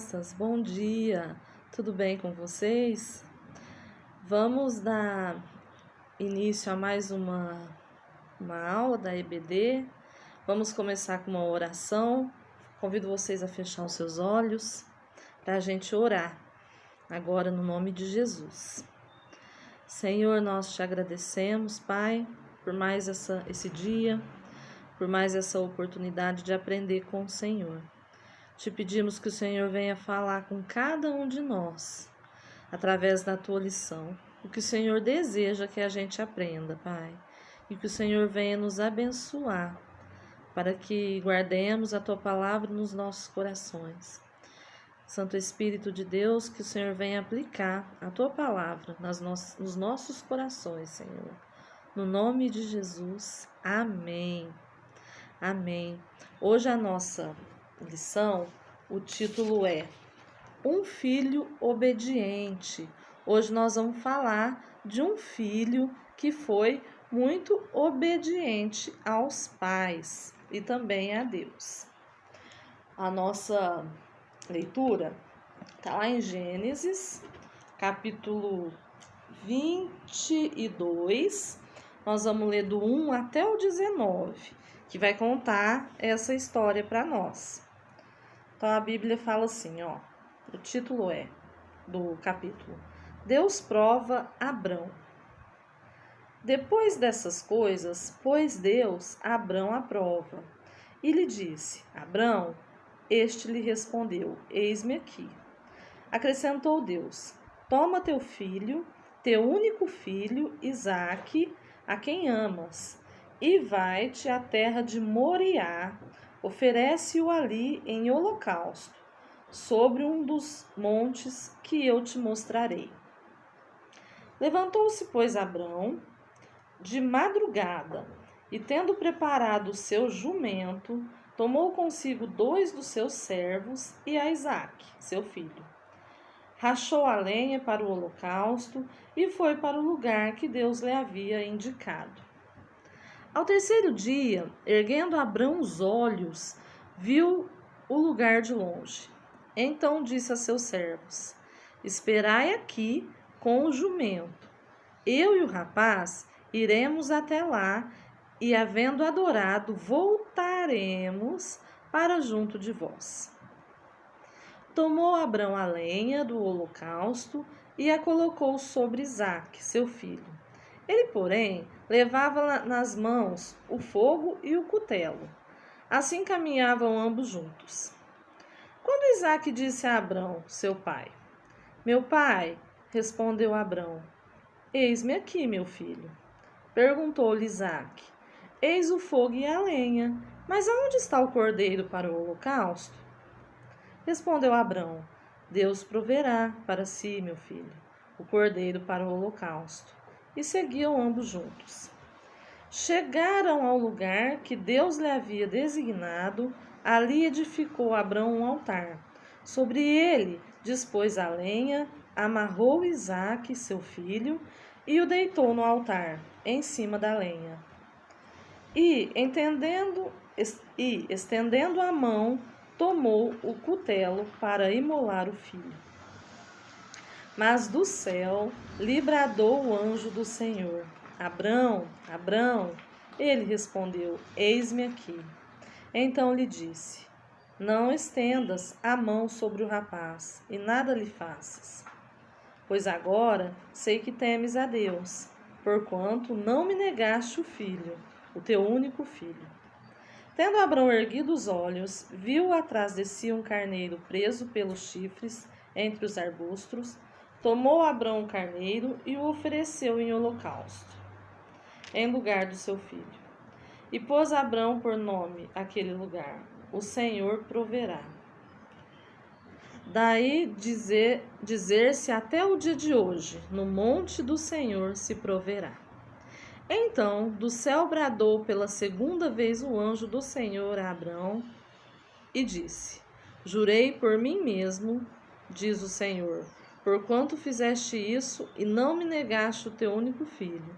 graças, bom dia, tudo bem com vocês? Vamos dar início a mais uma aula da EBD. Vamos começar com uma oração. Convido vocês a fechar os seus olhos para a gente orar agora no nome de Jesus. Senhor, nós te agradecemos, Pai, por mais esse dia, por mais essa oportunidade de aprender com o Senhor. Te pedimos que o Senhor venha falar com cada um de nós, através da tua lição, o que o Senhor deseja que a gente aprenda, Pai, e que o Senhor venha nos abençoar, para que guardemos a tua palavra nos nossos corações. Santo Espírito de Deus, que o Senhor venha aplicar a tua palavra nos nossos corações, Senhor. No nome de Jesus, amém. Amém. Hoje a nossa lição, o título é Um Filho Obediente. Hoje nós vamos falar de um filho que foi muito obediente aos pais e também a Deus. A nossa leitura está lá em Gênesis, capítulo 22. Nós vamos ler do 1 até o 19, que vai contar essa história para nós. Então a Bíblia fala assim, o título do capítulo: Deus prova Abrão. Depois dessas coisas, pôs Deus Abrão à prova e lhe disse: Abrão, este lhe respondeu: Eis-me aqui. Acrescentou Deus: Toma teu filho, teu único filho, Isaque, a quem amas, e vai-te à terra de Moriá, oferece-o ali em holocausto, sobre um dos montes que eu te mostrarei. Levantou-se, pois, Abrão de madrugada, e tendo preparado o seu jumento, tomou consigo 2 dos seus servos e a Isaque, seu filho. Rachou a lenha para o holocausto e foi para o lugar que Deus lhe havia indicado. Ao terceiro dia, erguendo Abrão os olhos, viu o lugar de longe. Então disse a seus servos: Esperai aqui com o jumento. Eu e o rapaz iremos até lá e, havendo adorado, voltaremos para junto de vós. Tomou Abrão a lenha do holocausto e a colocou sobre Isaque, seu filho. Ele, porém, levava nas mãos o fogo e o cutelo. Assim caminhavam ambos juntos. Quando Isaque disse a Abrão, seu pai: Meu pai, respondeu Abrão: Eis-me aqui, meu filho. Perguntou-lhe Isaque: Eis o fogo e a lenha, mas aonde está o cordeiro para o holocausto? Respondeu Abrão: Deus proverá para si, meu filho, o cordeiro para o holocausto. E seguiam ambos juntos. Chegaram ao lugar que Deus lhe havia designado. Ali edificou Abrão um altar. Sobre ele dispôs a lenha, amarrou Isaque, seu filho, e o deitou no altar, em cima da lenha. E, estendendo a mão, tomou o cutelo para imolar o filho. Mas do céu lhe bradou o anjo do Senhor: Abrão, Abrão. Ele respondeu: Eis-me aqui. Então lhe disse: Não estendas a mão sobre o rapaz, e nada lhe faças. Pois agora sei que temes a Deus, porquanto não me negaste o filho, o teu único filho. Tendo Abrão erguido os olhos, viu atrás de si um carneiro preso pelos chifres entre os arbustos. Tomou Abrão o carneiro e o ofereceu em holocausto, em lugar do seu filho. E pôs Abrão por nome aquele lugar: O Senhor proverá. Daí dizer-se até o dia de hoje: No monte do Senhor se proverá. Então do céu bradou pela segunda vez o anjo do Senhor a Abrão e disse: Jurei por mim mesmo, diz o Senhor, porquanto fizeste isso e não me negaste o teu único filho,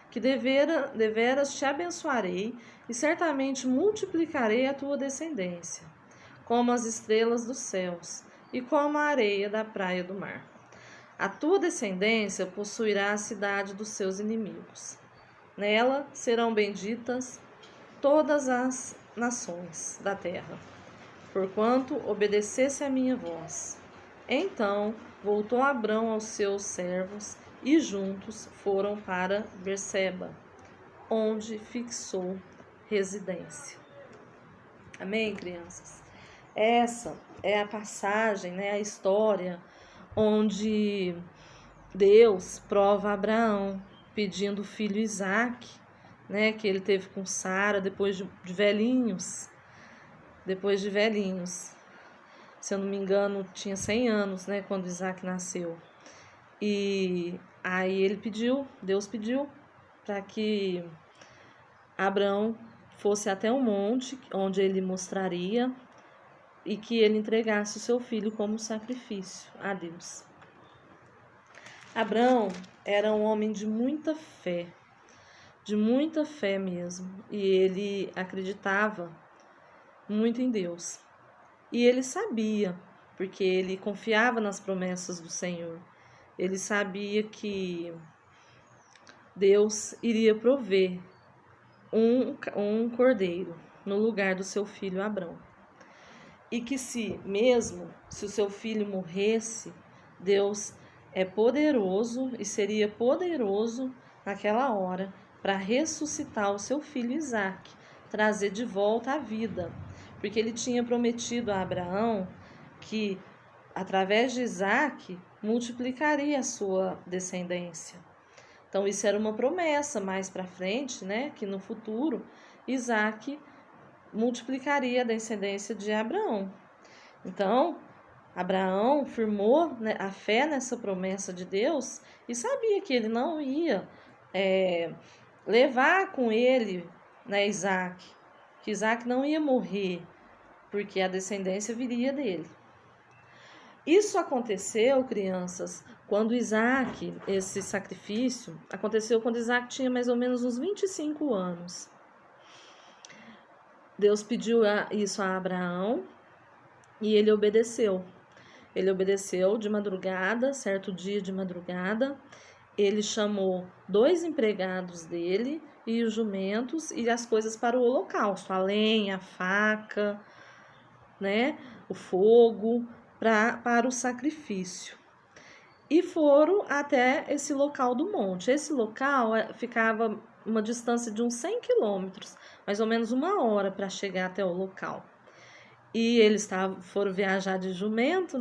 que deveras te abençoarei e certamente multiplicarei a tua descendência, como as estrelas dos céus e como a areia da praia do mar. A tua descendência possuirá a cidade dos seus inimigos. Nela serão benditas todas as nações da terra, porquanto obedecesse a minha voz. Então voltou Abrão aos seus servos e juntos foram para Berseba, onde fixou residência. Amém, crianças? Essa é a passagem, a história onde Deus prova a Abraão pedindo o filho Isaque, que ele teve com Sara depois de velhinhos. Se eu não me engano, tinha 100 anos, quando Isaque nasceu. E aí Deus pediu para que Abraão fosse até um monte onde ele mostraria e que ele entregasse o seu filho como sacrifício a Deus. Abraão era um homem de muita fé mesmo, e ele acreditava muito em Deus. E ele sabia, porque ele confiava nas promessas do Senhor. Ele sabia que Deus iria prover um cordeiro no lugar do seu filho Abrão. E que se o seu filho morresse, Deus é poderoso e seria poderoso naquela hora para ressuscitar o seu filho Isaque, trazer de volta a vida. Porque ele tinha prometido a Abraão que, através de Isaque, multiplicaria a sua descendência. Então, isso era uma promessa mais para frente, que no futuro Isaque multiplicaria a descendência de Abraão. Então, Abraão firmou a fé nessa promessa de Deus e sabia que ele não ia levar com ele Isaque, que Isaque não ia morrer, porque a descendência viria dele. Isso aconteceu, crianças, quando Isaque, esse sacrifício, aconteceu quando Isaque tinha mais ou menos uns 25 anos. Deus pediu isso a Abraão e ele obedeceu. Ele obedeceu de madrugada, certo dia de madrugada. Ele chamou 2 empregados dele e os jumentos e as coisas para o holocausto, a lenha, a faca, o fogo, para o sacrifício. E foram até esse local do monte. Esse local ficava uma distância de uns 100 quilômetros, mais ou menos 1 hora para chegar até o local. E eles foram viajar de jumento,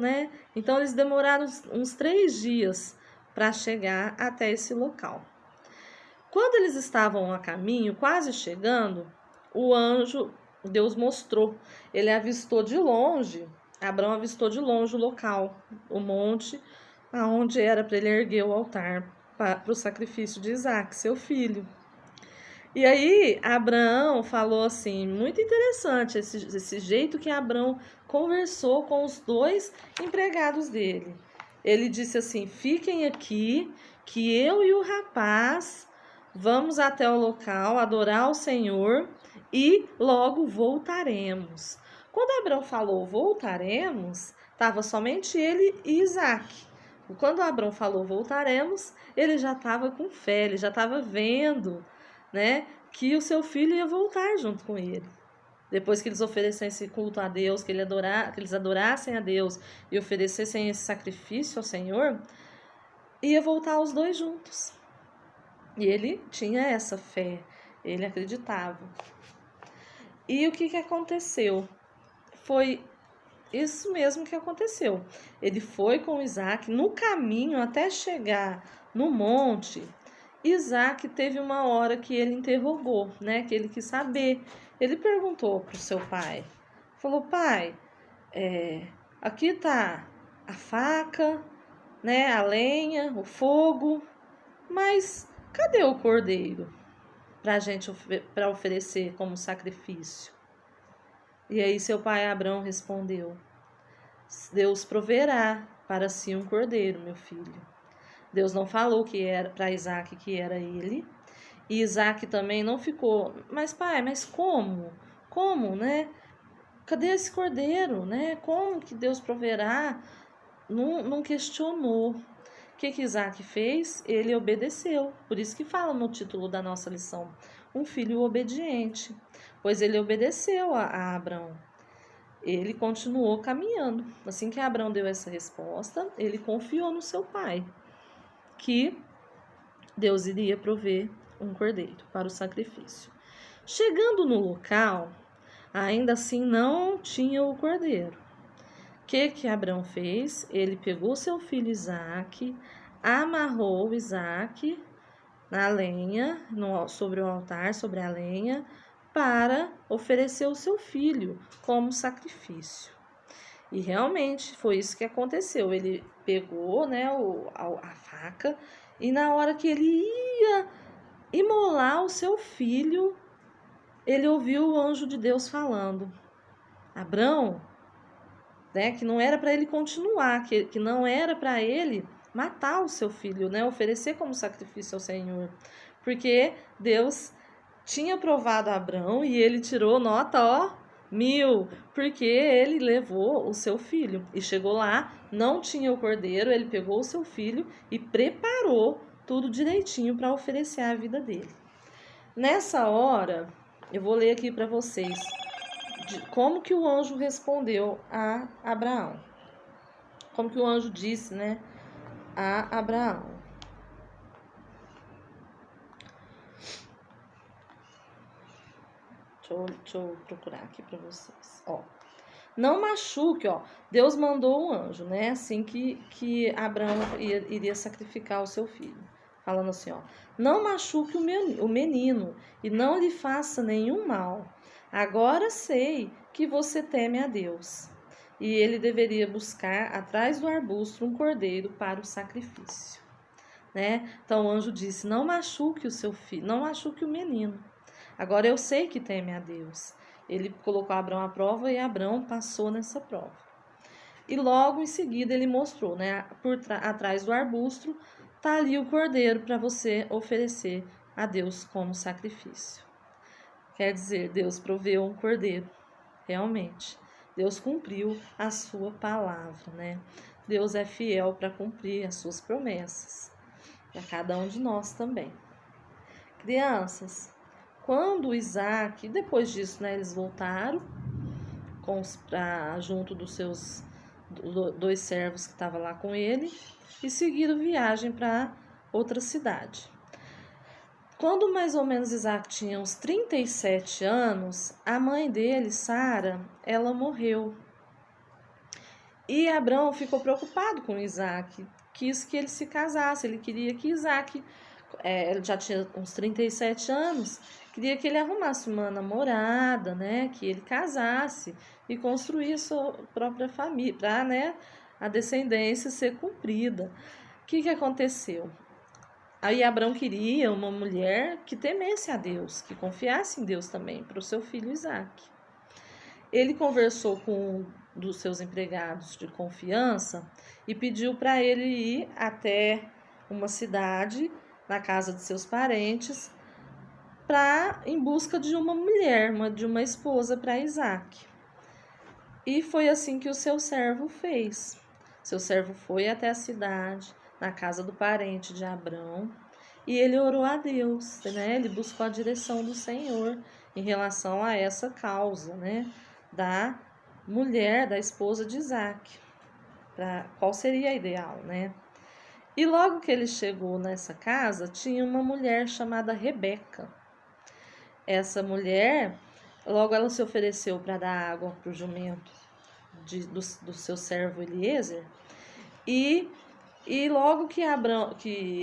Então eles demoraram uns 3 dias para chegar até esse local. Quando eles estavam a caminho, quase chegando, o anjo, Deus mostrou, ele avistou de longe, Abraão avistou de longe o local, o monte, aonde era para ele erguer o altar para o sacrifício de Isaque, seu filho. E aí, Abraão falou assim, muito interessante esse jeito que Abraão conversou com os 2 empregados dele. Ele disse assim, fiquem aqui, que eu e o rapaz vamos até o local adorar o Senhor e logo voltaremos. Quando Abraão falou voltaremos, estava somente ele e Isaque. Quando Abraão falou voltaremos, ele já estava com fé, ele já estava vendo, que o seu filho ia voltar junto com ele. Depois que eles oferecessem culto a Deus, que eles adorassem a Deus e oferecessem esse sacrifício ao Senhor, ia voltar os 2 juntos. E ele tinha essa fé, ele acreditava. E o que aconteceu? Foi isso mesmo que aconteceu. Ele foi com Isaque, no caminho até chegar no monte, Isaque teve uma hora que ele interrogou, que ele quis saber. Ele perguntou para o seu pai, falou, pai, aqui está a faca, a lenha, o fogo, mas cadê o cordeiro para oferecer como sacrifício? E aí seu pai Abrão respondeu, Deus proverá para si um cordeiro, meu filho. Deus não falou que era para Isaque que era ele. E Isaque também não ficou, mas pai, mas como? Como, cadê esse cordeiro, né? Como que Deus proverá? Não questionou. O que Isaac fez? Ele obedeceu. Por isso que fala no título da nossa lição, um filho obediente. Pois ele obedeceu a Abraão. Ele continuou caminhando. Assim que Abraão deu essa resposta, ele confiou no seu pai, que Deus iria prover um cordeiro para o sacrifício. Chegando no local, ainda assim não tinha o cordeiro. O que Abraão fez? Ele pegou seu filho Isaque, amarrou Isaque na lenha, sobre o altar, sobre a lenha, para oferecer o seu filho como sacrifício. E realmente foi isso que aconteceu. Ele pegou, né, a faca, e na hora que ele ia imolar o seu filho, ele ouviu o anjo de Deus falando: Abraão, né, que não era para ele continuar, que não era para ele matar o seu filho, né, oferecer como sacrifício ao Senhor, porque Deus tinha provado a Abraão e ele tirou nota 1000, porque ele levou o seu filho e chegou lá, não tinha o cordeiro, ele pegou o seu filho e preparou tudo direitinho para oferecer a vida dele. Nessa hora, eu vou ler aqui para vocês como que o anjo respondeu a Abraão. Como que o anjo disse, né, a Abraão. Deixa eu procurar aqui para vocês. Não machuque, Deus mandou um anjo, né? Assim que Abraão iria sacrificar o seu filho. Falando assim, não machuque o menino e não lhe faça nenhum mal. Agora sei que você teme a Deus. E ele deveria buscar atrás do arbusto um cordeiro para o sacrifício, né? Então o anjo disse: não machuque o seu filho, não machuque o menino. Agora eu sei que teme a Deus. Ele colocou Abraão à prova e Abraão passou nessa prova. E logo em seguida ele mostrou, né, atrás do arbusto, tá ali o cordeiro para você oferecer a Deus como sacrifício. Quer dizer, Deus proveu um cordeiro, realmente. Deus cumpriu a sua palavra, né? Deus é fiel para cumprir as suas promessas. Para cada um de nós também. Crianças, quando Isaac, depois disso, né, eles voltaram junto dos seus 2 servos que estavam lá com ele e seguiram viagem para outra cidade. Quando mais ou menos Isaac tinha uns 37 anos, a mãe dele, Sara, ela morreu. E Abraão ficou preocupado com Isaac, quis que ele se casasse, ele queria que Isaac, ele já tinha uns 37 anos, queria que ele arrumasse uma namorada, né, que ele casasse e construísse sua própria família, para, né, a descendência ser cumprida. O que aconteceu? Aí Abraão queria uma mulher que temesse a Deus, que confiasse em Deus também, para o seu filho Isaac. Ele conversou com um dos seus empregados de confiança e pediu para ele ir até uma cidade, na casa de seus parentes, em busca de uma mulher, de uma esposa para Isaac. E foi assim que o seu servo fez. Seu servo foi até a cidade, na casa do parente de Abraão, e ele orou a Deus, né? Ele buscou a direção do Senhor em relação a essa causa, né, da mulher, da esposa de Isaac. Qual seria a ideal, né? E logo que ele chegou nessa casa, tinha uma mulher chamada Rebeca. Essa mulher, logo ela se ofereceu para dar água para o jumento do seu servo Eliezer. E logo que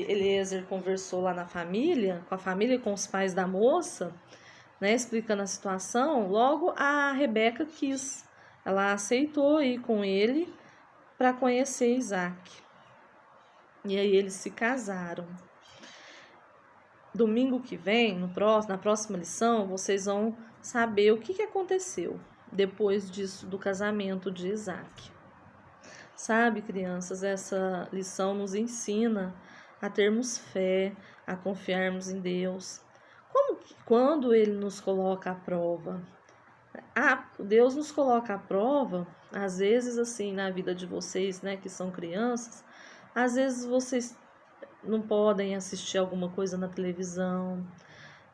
Eliezer conversou lá na família, com os pais da moça, né, explicando a situação, logo a Rebeca quis. Ela aceitou ir com ele para conhecer Isaac. E aí eles se casaram. Domingo que vem, na próxima lição, vocês vão saber o que aconteceu depois disso, do casamento de Isaac. Sabe, crianças, essa lição nos ensina a termos fé, a confiarmos em Deus. Quando Ele nos coloca à prova, Deus nos coloca à prova, às vezes assim, na vida de vocês, né, que são crianças, às vezes vocês não podem assistir alguma coisa na televisão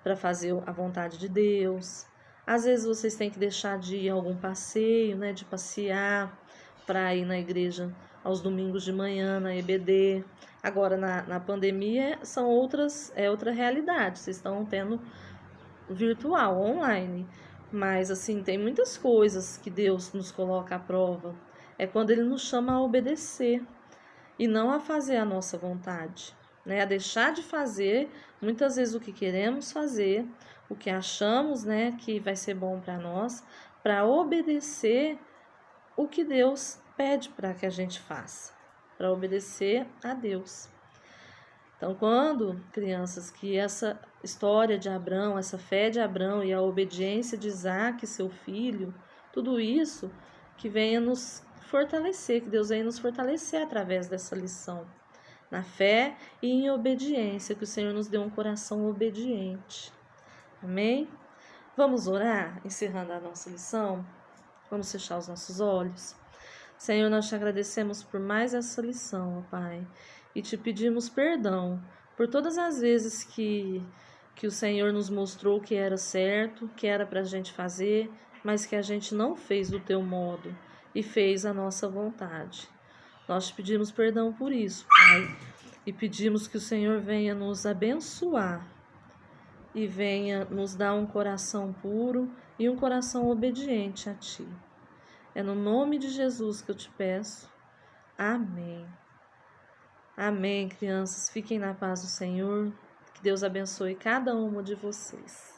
para fazer a vontade de Deus. Às vezes vocês têm que deixar de ir a algum passeio, né, de passear para ir na igreja aos domingos de manhã, na EBD. Agora, na pandemia, é outra realidade. Vocês estão tendo virtual, online. Mas, assim, tem muitas coisas que Deus nos coloca à prova. É quando Ele nos chama a obedecer e não a fazer a nossa vontade, né? A deixar de fazer, muitas vezes, o que queremos fazer, o que achamos, né, que vai ser bom para nós, para obedecer o que Deus pede para que a gente faça, para obedecer a Deus. Então, quando, crianças, que essa história de Abraão, essa fé de Abraão e a obediência de Isaac, seu filho, tudo isso que venha nos fortalecer, que Deus venha nos fortalecer através dessa lição, na fé e em obediência, que o Senhor nos dê um coração obediente. Amém? Vamos orar, encerrando a nossa lição? Vamos fechar os nossos olhos? Senhor, nós te agradecemos por mais essa lição, ó Pai, e te pedimos perdão por todas as vezes que o Senhor nos mostrou que era certo, que era para a gente fazer, mas que a gente não fez do teu modo e fez a nossa vontade. Nós te pedimos perdão por isso, Pai, e pedimos que o Senhor venha nos abençoar e venha nos dar um coração puro e um coração obediente a Ti. É no nome de Jesus que eu te peço. Amém. Amém, crianças. Fiquem na paz do Senhor. Que Deus abençoe cada uma de vocês.